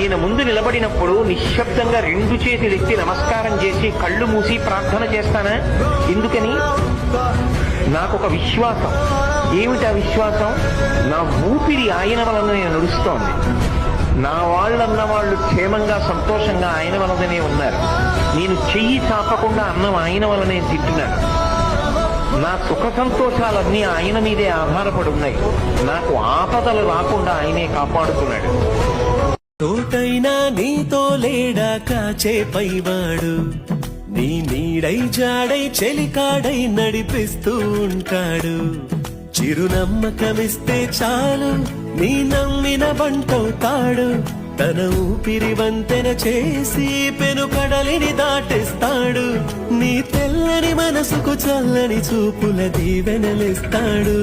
ఆయన ముందు నిలబడినప్పుడు నిశ్శబ్దంగా 2 చేతులెత్తి నమస్కారం చేసి కళ్ళు మూసి ప్రార్థన చేస్తానా? ఎందుకని? నాకొక విశ్వాసం. ఏమిటా విశ్వాసం? నా ఊపిరి ఆయన వలన నడుస్తోంది. నా వాళ్ళన్న వాళ్ళు క్షేమంగా సంతోషంగా ఆయన వలననే ఉన్నారు. నేను చెయ్యి చాపకుండా అన్నం ఆయన వలనే తింటున్నాను. నా సుఖ సంతోషాలన్నీ ఆయన మీదే ఆధారపడి ఉన్నాయి. నాకు ఆపదలు రాకుండా ఆయనే కాపాడుతున్నాడు. తోటైనా నీతో లేడా కాచే పైవాడు, నీ నీడై జాడై చెలికాడై నడిపిస్తూ ఉంటాడు. చిరునమ్మకమిస్తే చాలు నీ నమ్మిన బంటవుతాడు. తన ఊపిరి వంతెన చేసి పెను కడలిని దాటిస్తాడు. నీ తెల్లని మనసుకు చల్లని చూపుల దీవెనలిస్తాడు.